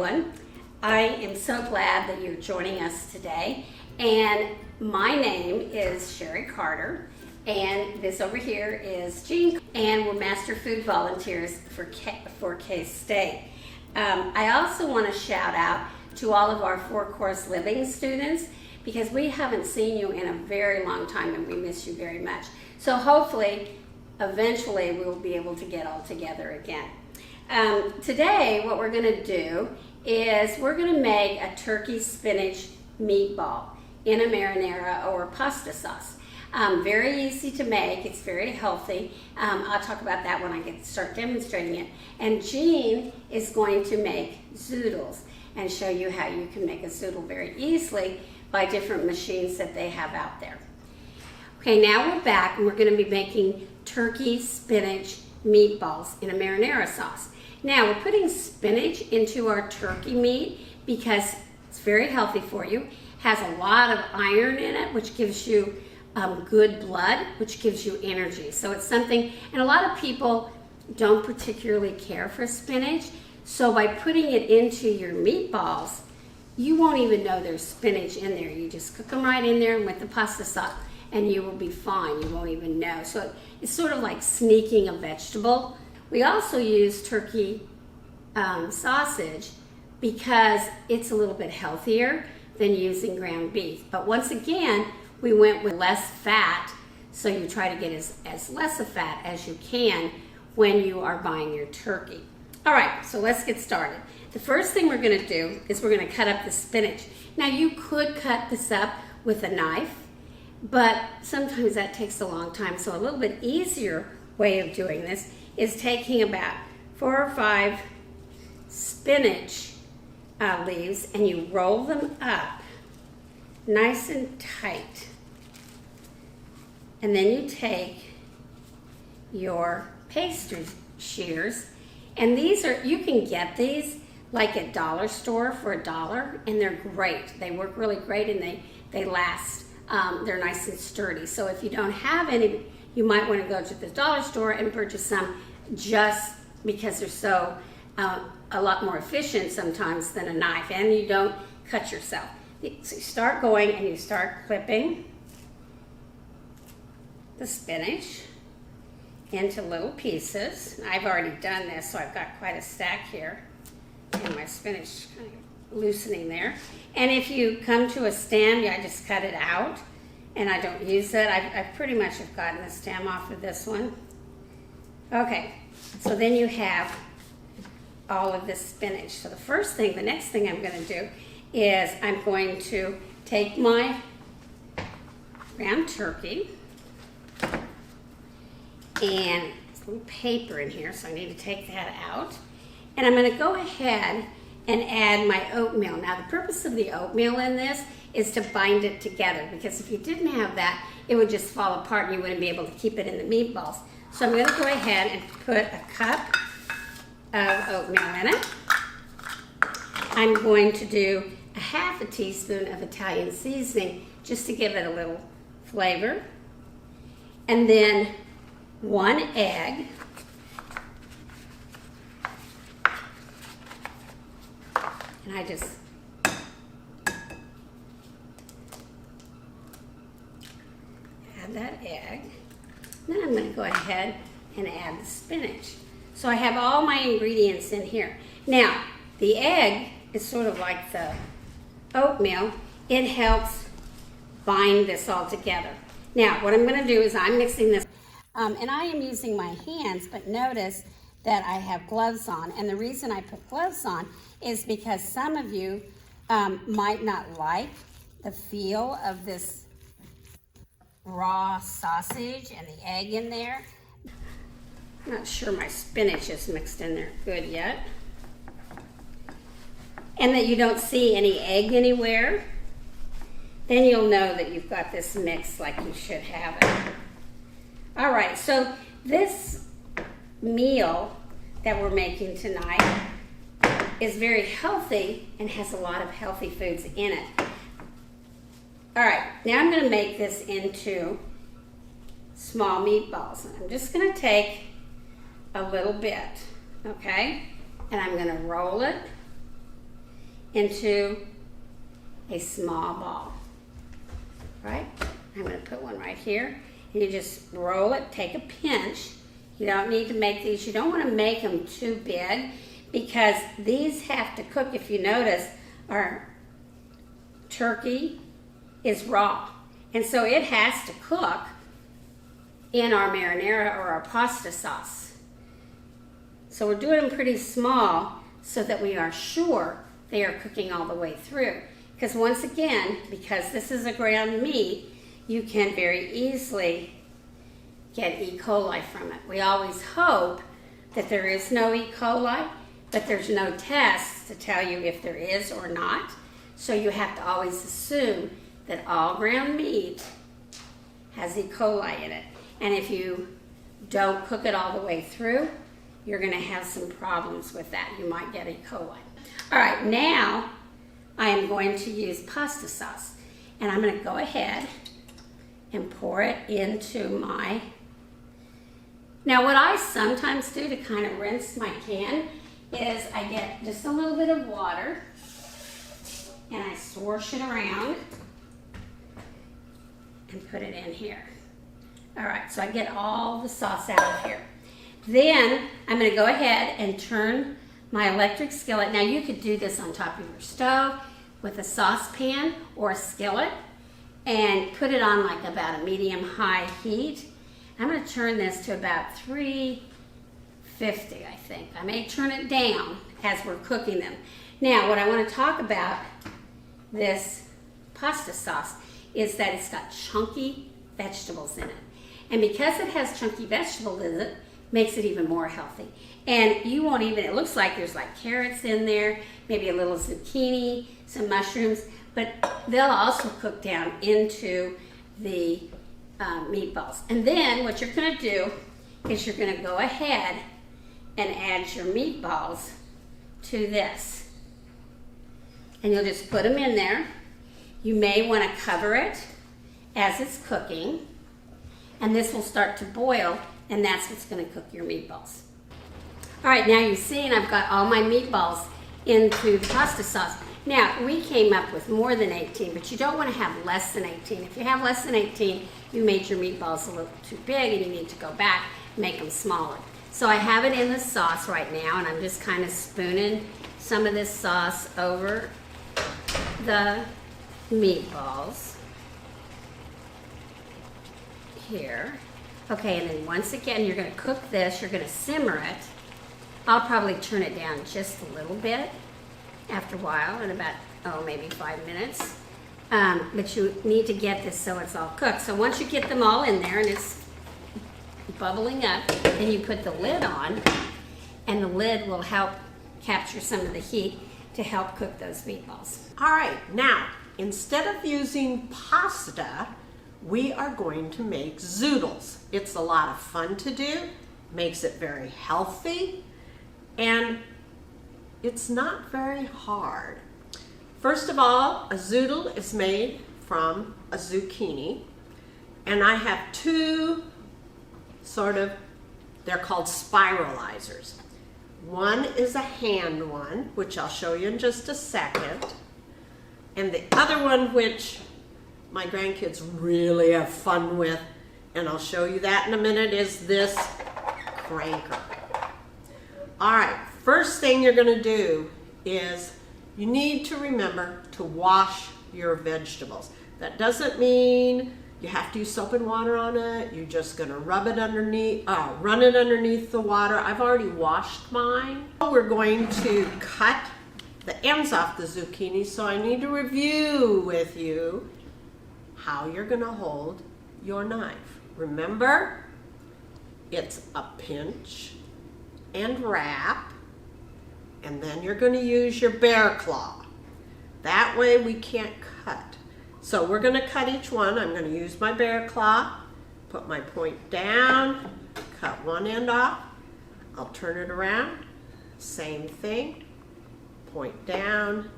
everyone. I am so glad that you're joining us today. And my name is Sherry Carter, and this over here is Jean, and we're Master Food Volunteers for K-State. I also want to shout out to all of our 4-course living students because we haven't seen you in a very long time and we miss you very much. So hopefully, eventually, we'll be able to get all together again. Today, what we're going to do is we're going to make a turkey spinach meatball in a marinara or pasta sauce. Very easy to make. It's very healthy. I'll talk about that when I start demonstrating it. And Jean is going to make zoodles and show you how you can make a zoodle very easily by different machines that they have out there. Okay, now we're back and we're going to be making turkey spinach meatballs in a marinara sauce. Now we're putting spinach into our turkey meat because it's very healthy for you. It has a lot of iron in it, which gives you good blood, which gives you energy. So it's something, and a lot of people don't particularly care for spinach. So by putting it into your meatballs, you won't even know there's spinach in there. You just cook them right in there with the pasta sauce and you will be fine. You won't even know. So it's sort of like sneaking a vegetable. We also use turkey sausage because it's a little bit healthier than using ground beef. But once again, we went with less fat, so you try to get as less of fat as you can when you are buying your turkey. All right, so let's get started. The first thing we're going to do is we're going to cut up the spinach. Now you could cut this up with a knife, but sometimes that takes a long time, so a little bit easier way of doing this is taking about 4 or 5 spinach leaves and you roll them up nice and tight. And then you take your pastry shears, and these are, you can get these like at dollar store for $1, and they're great. They work really great and they last. They're nice and sturdy. So if you don't have any, you might want to go to the dollar store and purchase some just because they're so a lot more efficient sometimes than a knife, and you don't cut yourself. So you start going and you start clipping the spinach into little pieces. I've already done this, so I've got quite a stack here, and my spinach kind of loosening there. And if you come to a stem, I just cut it out, and I don't use it. I pretty much have gotten the stem off of this one. Okay, so then you have all of this spinach. So the next thing I'm going to do is I'm going to take my ground turkey, and there's a little paper in here, so I need to take that out. And I'm going to go ahead and add my oatmeal. Now the purpose of the oatmeal in this is to bind it together, because if you didn't have that, it would just fall apart and you wouldn't be able to keep it in the meatballs. So I'm going to go ahead and put a cup of oatmeal in it. I'm going to do a half a teaspoon of Italian seasoning just to give it a little flavor. And then 1 egg. And I just add that egg. Then I'm going to go ahead and add the spinach. So I have all my ingredients in here. Now, the egg is sort of like the oatmeal. It helps bind this all together. Now, what I'm going to do is I'm mixing this, and I am using my hands, but notice that I have gloves on. And the reason I put gloves on is because some of you might not like the feel of this raw sausage and the egg in there. I'm not sure my spinach is mixed in there good yet. And that you don't see any egg anywhere, then you'll know that you've got this mix like you should have it. All right, so this meal that we're making tonight is very healthy and has a lot of healthy foods in it. All right, now I'm going to make this into small meatballs. I'm just going to take a little bit, okay? And I'm going to roll it into a small ball, right? I'm going to put one right here. And you just roll it, take a pinch. You don't need to make these, you don't want to make them too big because these have to cook. If you notice, our turkey is raw. And so it has to cook in our marinara or our pasta sauce. So we're doing them pretty small so that we are sure they are cooking all the way through. Because once again, because this is a ground meat, you can very easily get E. coli from it. We always hope that there is no E. coli, but there's no tests to tell you if there is or not. So you have to always assume that all ground meat has E. coli in it. And if you don't cook it all the way through, you're going to have some problems with that. You might get E. coli. All right, now I am going to use pasta sauce. And I'm going to go ahead and pour it into my... Now what I sometimes do to kind of rinse my can is I get just a little bit of water and I swash it around and put it in here. All right, so I get all the sauce out of here. Then I'm going to go ahead and turn my electric skillet. Now you could do this on top of your stove with a saucepan or a skillet and put it on like about a medium-high heat. I'm going to turn this to about 350, I think. I may turn it down as we're cooking them. Now, what I want to talk about this pasta sauce is that it's got chunky vegetables in it. And because it has chunky vegetables in it, makes it even more healthy. And you won't even, it looks like there's like carrots in there, maybe a little zucchini, some mushrooms, but they'll also cook down into the meatballs. And then what you're going to do is you're going to go ahead and add your meatballs to this. And you'll just put them in there. You may want to cover it as it's cooking. And this will start to boil, and that's what's going to cook your meatballs. All right, now you've seen I've got all my meatballs into pasta sauce. Now, we came up with more than 18, but you don't want to have less than 18. If you have less than 18, you made your meatballs a little too big, and you need to go back and make them smaller. So I have it in the sauce right now, and I'm just kind of spooning some of this sauce over the meatballs here. Okay, and then once again, you're going to cook this, you're going to simmer it. I'll probably turn it down just a little bit after a while, in about, maybe 5 minutes. But you need to get this so it's all cooked. So once you get them all in there and it's bubbling up, then you put the lid on, and the lid will help capture some of the heat to help cook those meatballs. All right, now, instead of using pasta, we are going to make zoodles. It's a lot of fun to do, makes it very healthy, and it's not very hard. First of all, a zoodle is made from a zucchini, and I have two they're called spiralizers. One is a hand one, which I'll show you in just a second, and the other one, which my grandkids really have fun with, and I'll show you that in a minute, is this cranker. All right, first thing you're going to do is you need to remember to wash your vegetables. That doesn't mean you have to use soap and water on it. You're just going to rub it underneath, run it underneath the water. I've already washed mine. We're going to cut the ends off the zucchini, so I need to review with you how you're going to hold your knife. Remember, it's a pinch and wrap, and then you're going to use your bear claw. That way we can't cut. So we're going to cut each one. I'm going to use my bear claw, put my point down, cut one end off. I'll turn it around, same thing, point down,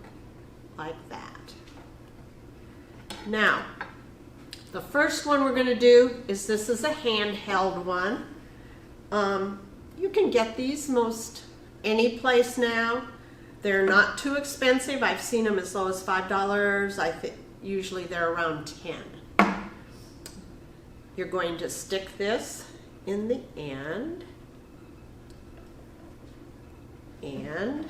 like that. Now, the first one we're going to do is, this is a handheld one. You can get these most any place now. They're not too expensive. I've seen them as low as $5. I think usually they're around 10. You're going to stick this in the end. And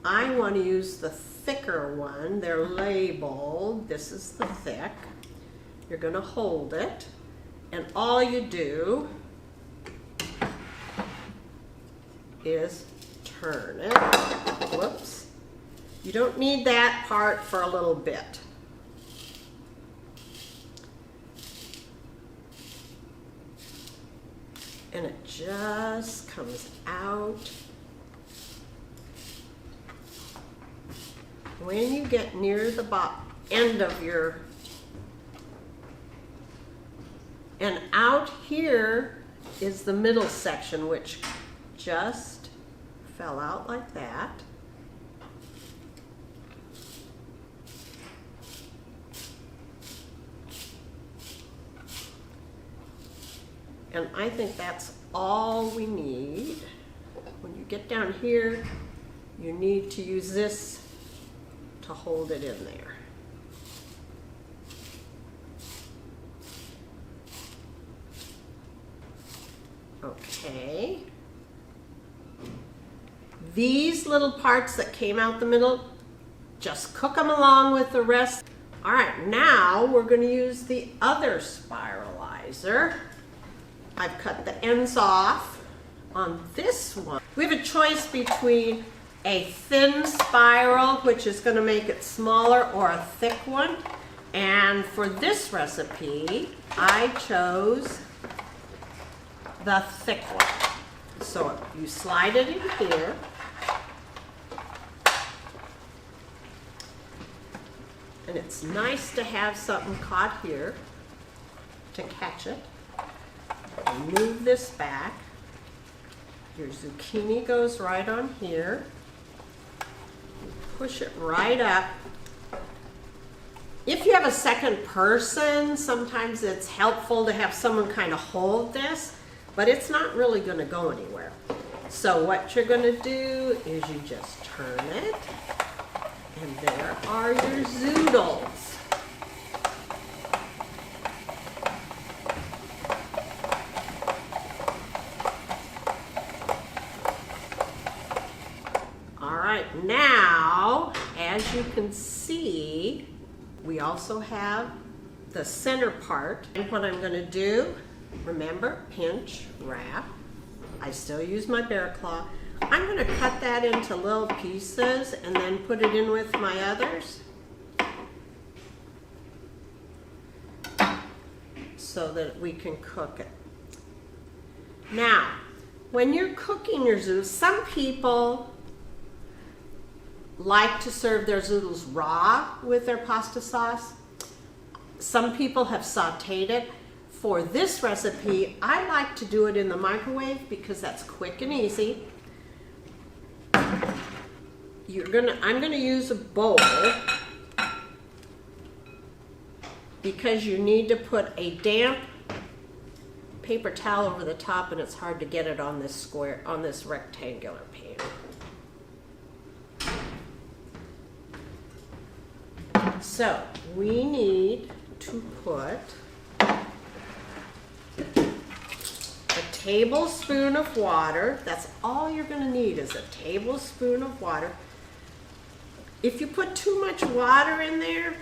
I want to use the thicker one. They're labeled. This is the thick. You're going to hold it. And all you do is turn it. Whoops. You don't need that part for a little bit. And it just comes out. When you get near the end of your, and out here is the middle section, which just fell out like that. And I think that's all we need. When you get down here, you need to use this to hold it in there. Okay. These little parts that came out the middle, just cook them along with the rest. All right, now we're going to use the other spiralizer. I've cut the ends off on this one. We have a choice between a thin spiral, which is going to make it smaller, or a thick one. And for this recipe, I chose the thick one. So you slide it in here. And it's nice to have something caught here to catch it. Move this back. Your zucchini goes right on here. Push it right up. If you have a second person, sometimes it's helpful to have someone kind of hold this, but it's not really going to go anywhere. So what you're going to do is you just turn it, and there are your zoodles. Now, as you can see, we also have the center part. And what I'm going to do, remember, pinch, wrap. I still use my bear claw. I'm going to cut that into little pieces and then put it in with my others, so that we can cook it. Now, when you're cooking your zoodles, some people like to serve their zoodles raw with their pasta sauce. Some people have sauteed it. For this recipe, I like to do it in the microwave because that's quick and easy. I'm gonna use a bowl because you need to put a damp paper towel over the top, and it's hard to get it on this square, on this rectangular pan. So we need to put a tablespoon of water. That's all you're going to need, is a tablespoon of water. If you put too much water in there,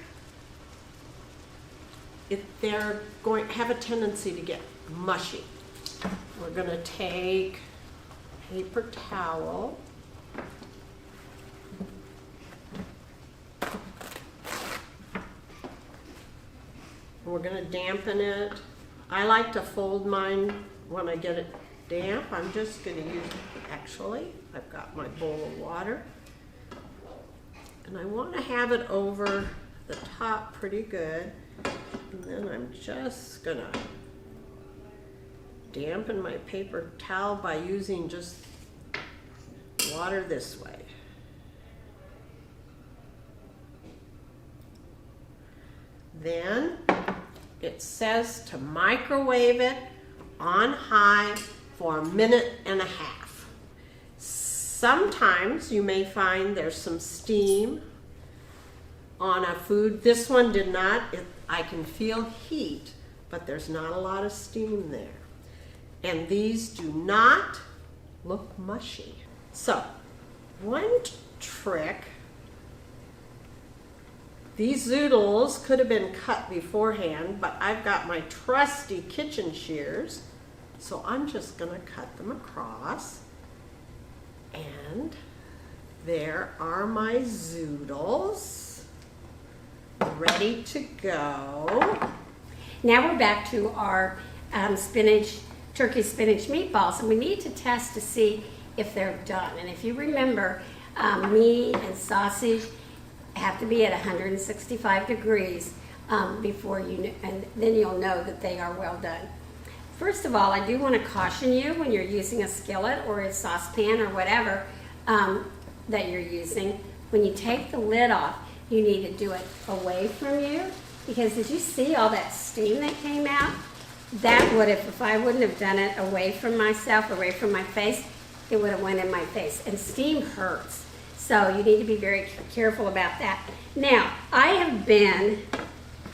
they're going to have a tendency to get mushy. We're going to take a paper towel. We're going to dampen it. I like to fold mine when I get it damp. I'm just going to use, actually, I've got my bowl of water. And I want to have it over the top pretty good. And then I'm just going to dampen my paper towel by using just water this way. Then it says to microwave it on high for 1.5 minutes. Sometimes you may find there's some steam on a food. This one did not. I can feel heat, but there's not a lot of steam there. And these do not look mushy. So, one trick, these zoodles could have been cut beforehand, but I've got my trusty kitchen shears, so I'm just gonna cut them across. And there are my zoodles, ready to go. Now we're back to our turkey spinach meatballs, and we need to test to see if they're done. And if you remember, meat and sausage have to be at 165 degrees before and then you'll know that they are well done. First of all, I do want to caution you when you're using a skillet or a saucepan or whatever that you're using, when you take the lid off, you need to do it away from you, because did you see all that steam that came out? That would have, if I wouldn't have done it away from myself, away from my face, it would have went in my face, and steam hurts. So you need to be very careful about that. Now, I have been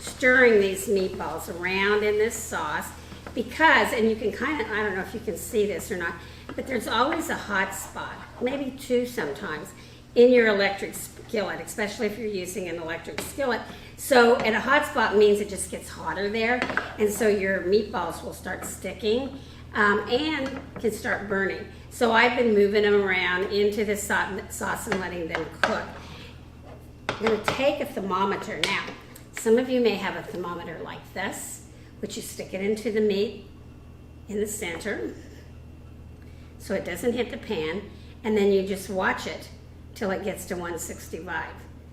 stirring these meatballs around in this sauce because, and you can kind of, I don't know if you can see this or not, but there's always a hot spot, maybe two sometimes, in your electric skillet, especially if you're using an electric skillet. So, and a hot spot means it just gets hotter there, and so your meatballs will start sticking and can start burning. So I've been moving them around into the sauce and letting them cook. I'm going to take a thermometer now. Some of you may have a thermometer like this, which you stick it into the meat in the center so it doesn't hit the pan, and then you just watch it till it gets to 165.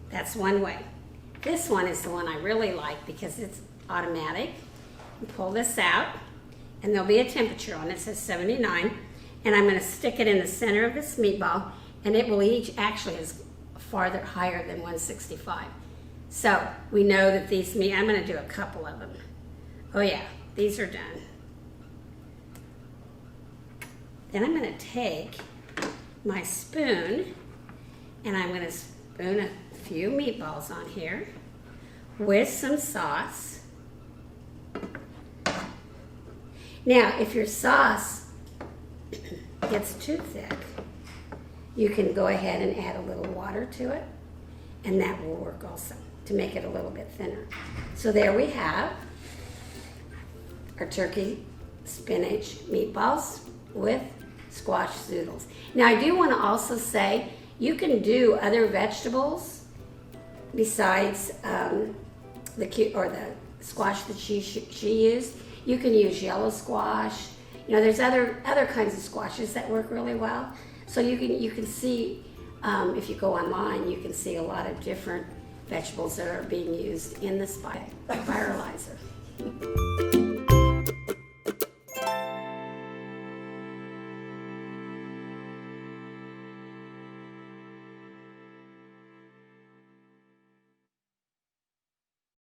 That's one way. This one is the one I really like because it's automatic. You pull this out, and there'll be a temperature on it. It says 79, and I'm going to stick it in the center of this meatball, and it will actually is farther higher than 165. So we know that these meat, I'm going to do a couple of them. Oh yeah, these are done. Then I'm going to take my spoon, and I'm going to spoon a few meatballs on here with some sauce. Now, if your sauce gets too thick, you can go ahead and add a little water to it, and that will work also to make it a little bit thinner. So there we have our turkey spinach meatballs with squash zoodles. Now, I do want to also say you can do other vegetables besides the squash that she used. You can use yellow squash. You know, there's other kinds of squashes that work really well. So you can see if you go online, you can see a lot of different vegetables that are being used in the spiralizer.